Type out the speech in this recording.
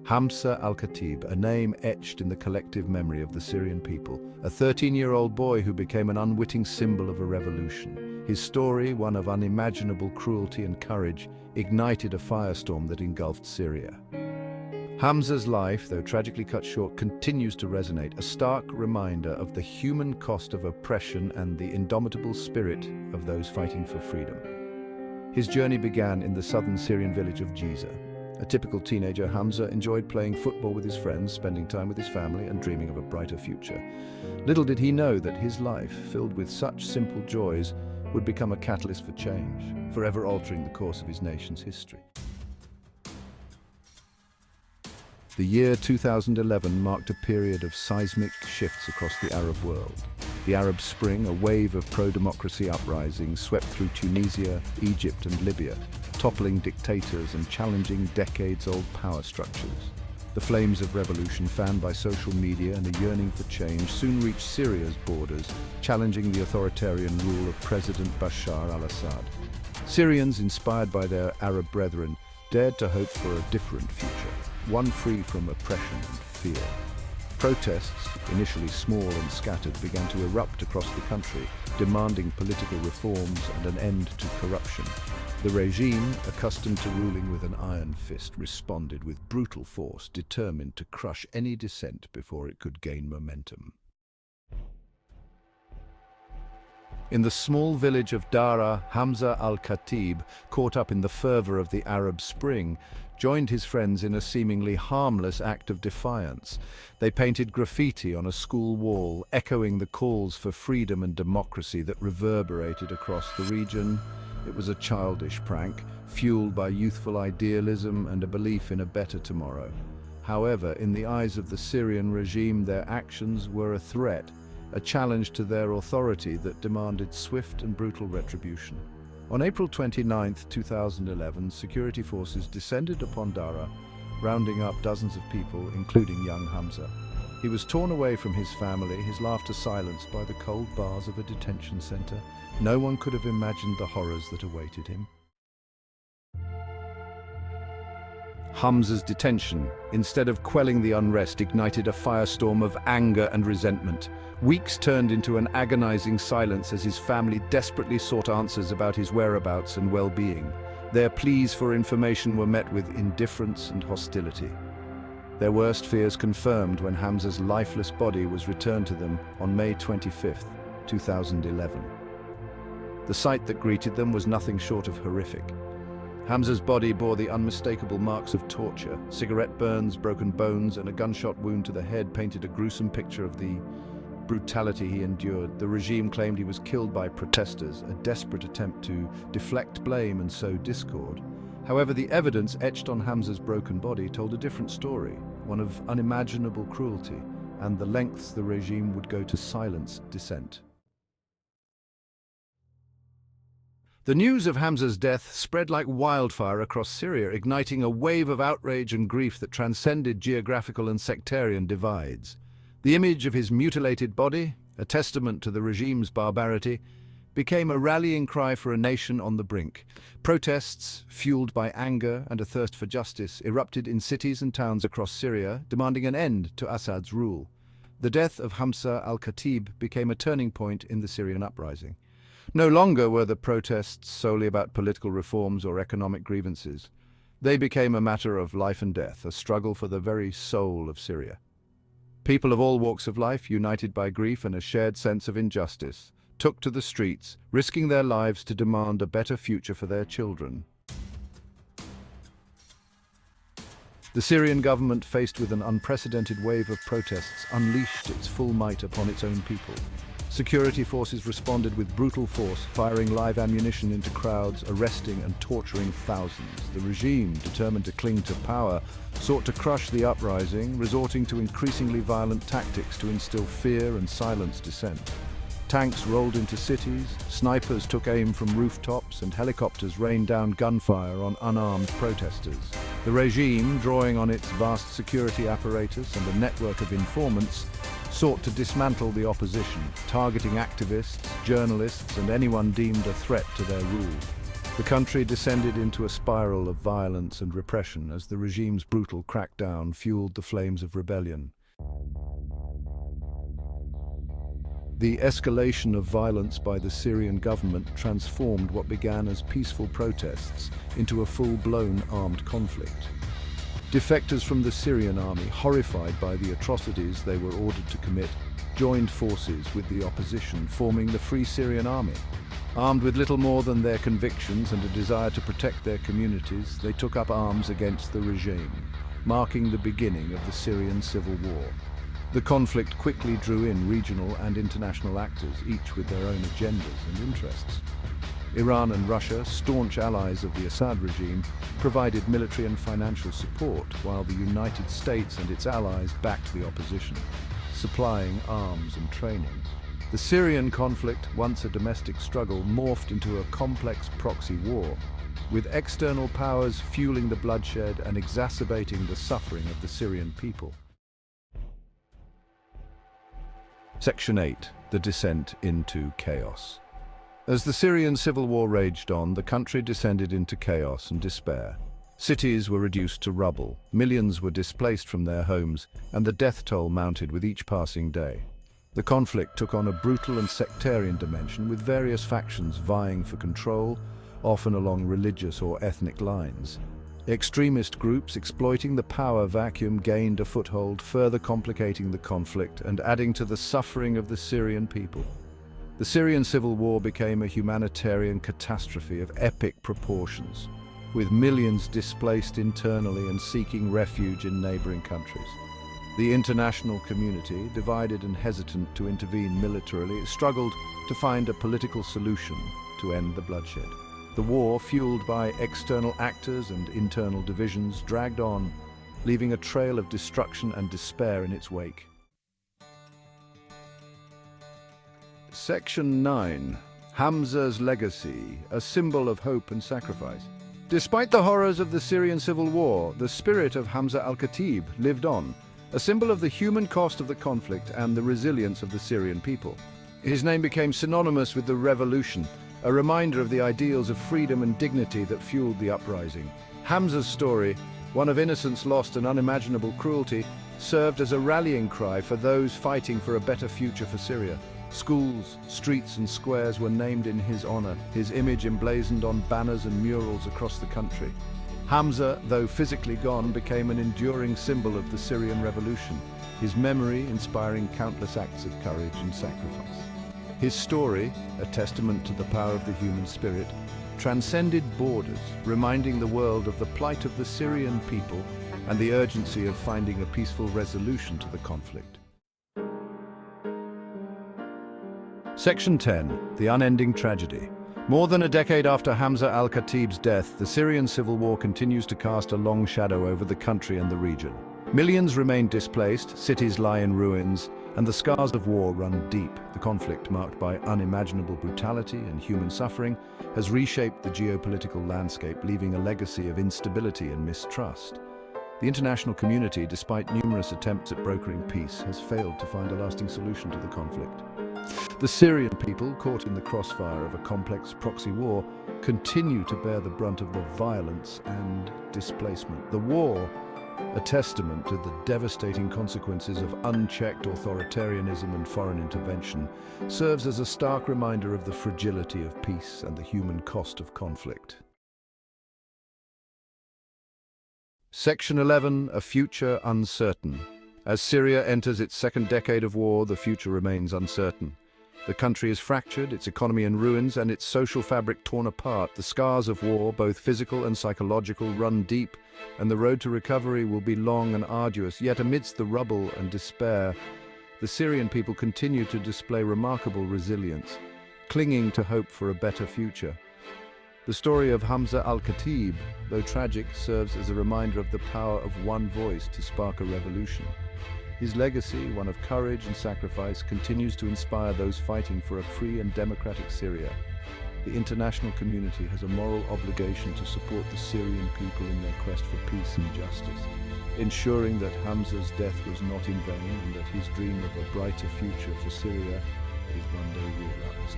Hamza al-Khateeb, a name etched in the collective memory of the Syrian people, a 13-year-old boy who became an unwitting symbol of a revolution. His story, one of unimaginable cruelty and courage, ignited a firestorm that engulfed Syria. Hamza's life, though tragically cut short, continues to resonate, a stark reminder of the human cost of oppression and the indomitable spirit of those fighting for freedom. His journey began in the southern Syrian village of Giza. A typical teenager, Hamza enjoyed playing football with his friends, spending time with his family, and dreaming of a brighter future. Little did he know that his life, filled with such simple joys, would become a catalyst for change, forever altering the course of his nation's history. The year 2011 marked a period of seismic shifts across the Arab world. The Arab Spring, a wave of pro-democracy uprisings, swept through Tunisia, Egypt and Libya, toppling dictators and challenging decades-old power structures. The flames of revolution, fanned by social media and a yearning for change, soon reached Syria's borders, challenging the authoritarian rule of President Bashar al-Assad. Syrians, inspired by their Arab brethren, dared to hope for a different future, one free from oppression and fear. Protests, initially small and scattered, began to erupt across the country, demanding political reforms and an end to corruption. The regime, accustomed to ruling with an iron fist, responded with brutal force, determined to crush any dissent before it could gain momentum. In the small village of Dara, Hamza al-Khateeb, caught up in the fervor of the Arab Spring, joined his friends in a seemingly harmless act of defiance. They painted graffiti on a school wall, echoing the calls for freedom and democracy that reverberated across the region. It was a childish prank, fueled by youthful idealism and a belief in a better tomorrow. However, in the eyes of the Syrian regime, their actions were a threat, a challenge to their authority that demanded swift and brutal retribution. On April 29, 2011, security forces descended upon Dara, rounding up dozens of people, including young Hamza. He was torn away from his family, his laughter silenced by the cold bars of a detention center. No one could have imagined the horrors that awaited him. Hamza's detention, instead of quelling the unrest, ignited a firestorm of anger and resentment. Weeks turned into an agonizing silence as his family desperately sought answers about his whereabouts and well-being. Their pleas for information were met with indifference and hostility. Their worst fears confirmed when Hamza's lifeless body was returned to them on May 25, 2011. The sight that greeted them was nothing short of horrific. Hamza's body bore the unmistakable marks of torture. Cigarette burns, broken bones, and a gunshot wound to the head painted a gruesome picture of the brutality he endured. The regime claimed he was killed by protesters, a desperate attempt to deflect blame and sow discord. However, the evidence etched on Hamza's broken body told a different story, one of unimaginable cruelty, and the lengths the regime would go to silence dissent. The news of Hamza's death spread like wildfire across Syria, igniting a wave of outrage and grief that transcended geographical and sectarian divides. The image of his mutilated body, a testament to the regime's barbarity, became a rallying cry for a nation on the brink. Protests, fueled by anger and a thirst for justice, erupted in cities and towns across Syria, demanding an end to Assad's rule. The death of Hamza al-Khateeb became a turning point in the Syrian uprising. No longer were the protests solely about political reforms or economic grievances. They became a matter of life and death, a struggle for the very soul of Syria. People of all walks of life, united by grief and a shared sense of injustice, took to the streets, risking their lives to demand a better future for their children. The Syrian government, faced with an unprecedented wave of protests, unleashed its full might upon its own people. Security forces responded with brutal force, firing live ammunition into crowds, arresting and torturing thousands. The regime, determined to cling to power, sought to crush the uprising, resorting to increasingly violent tactics to instill fear and silence dissent. Tanks rolled into cities, snipers took aim from rooftops, and helicopters rained down gunfire on unarmed protesters. The regime, drawing on its vast security apparatus and a network of informants, sought to dismantle the opposition, targeting activists, journalists, and anyone deemed a threat to their rule. The country descended into a spiral of violence and repression as the regime's brutal crackdown fueled the flames of rebellion. The escalation of violence by the Syrian government transformed what began as peaceful protests into a full-blown armed conflict. Defectors from the Syrian army, horrified by the atrocities they were ordered to commit, joined forces with the opposition, forming the Free Syrian Army. Armed with little more than their convictions and a desire to protect their communities, they took up arms against the regime, marking the beginning of the Syrian civil war. The conflict quickly drew in regional and international actors, each with their own agendas and interests. Iran and Russia, staunch allies of the Assad regime, provided military and financial support, while the United States and its allies backed the opposition, supplying arms and training. The Syrian conflict, once a domestic struggle, morphed into a complex proxy war, with external powers fueling the bloodshed and exacerbating the suffering of the Syrian people. Section 8. The descent into chaos. As the Syrian civil war raged on, the country descended into chaos and despair. Cities were reduced to rubble, millions were displaced from their homes, and the death toll mounted with each passing day. The conflict took on a brutal and sectarian dimension, with various factions vying for control, often along religious or ethnic lines. Extremist groups exploiting the power vacuum gained a foothold, further complicating the conflict and adding to the suffering of the Syrian people. The Syrian civil war became a humanitarian catastrophe of epic proportions, with millions displaced internally and seeking refuge in neighboring countries. The international community, divided and hesitant to intervene militarily, struggled to find a political solution to end the bloodshed. The war, fueled by external actors and internal divisions, dragged on, leaving a trail of destruction and despair in its wake. Section 9. Hamza's legacy, a symbol of hope and sacrifice. Despite the horrors of the Syrian civil war, the spirit of Hamza al-Khateeb lived on, a symbol of the human cost of the conflict and the resilience of the Syrian people. His name became synonymous with the revolution, a reminder of the ideals of freedom and dignity that fueled the uprising. Hamza's story, one of innocence lost and unimaginable cruelty, served as a rallying cry for those fighting for a better future for Syria. Schools, streets and squares were named in his honor, his image emblazoned on banners and murals across the country. Hamza, though physically gone, became an enduring symbol of the Syrian revolution, his memory inspiring countless acts of courage and sacrifice. His story, a testament to the power of the human spirit, transcended borders, reminding the world of the plight of the Syrian people and the urgency of finding a peaceful resolution to the conflict. Section 10. The unending tragedy. More than a decade after Hamza al-Khateeb's death, the Syrian civil war continues to cast a long shadow over the country and the region. Millions remain displaced, cities lie in ruins, and the scars of war run deep. The conflict, marked by unimaginable brutality and human suffering, has reshaped the geopolitical landscape, leaving a legacy of instability and mistrust. The international community, despite numerous attempts at brokering peace, has failed to find a lasting solution to the conflict. The Syrian people, caught in the crossfire of a complex proxy war, continue to bear the brunt of the violence and displacement. The war, a testament to the devastating consequences of unchecked authoritarianism and foreign intervention, serves as a stark reminder of the fragility of peace and the human cost of conflict. Section 11. A future uncertain. As Syria enters its second decade of war, the future remains uncertain. The country is fractured, its economy in ruins, and its social fabric torn apart. The scars of war, both physical and psychological, run deep, and the road to recovery will be long and arduous. Yet amidst the rubble and despair, the Syrian people continue to display remarkable resilience, clinging to hope for a better future. The story of Hamza al-Khateeb, though tragic, serves as a reminder of the power of one voice to spark a revolution. His legacy, one of courage and sacrifice, continues to inspire those fighting for a free and democratic Syria. The international community has a moral obligation to support the Syrian people in their quest for peace and justice, ensuring that Hamza's death was not in vain and that his dream of a brighter future for Syria is one day realized.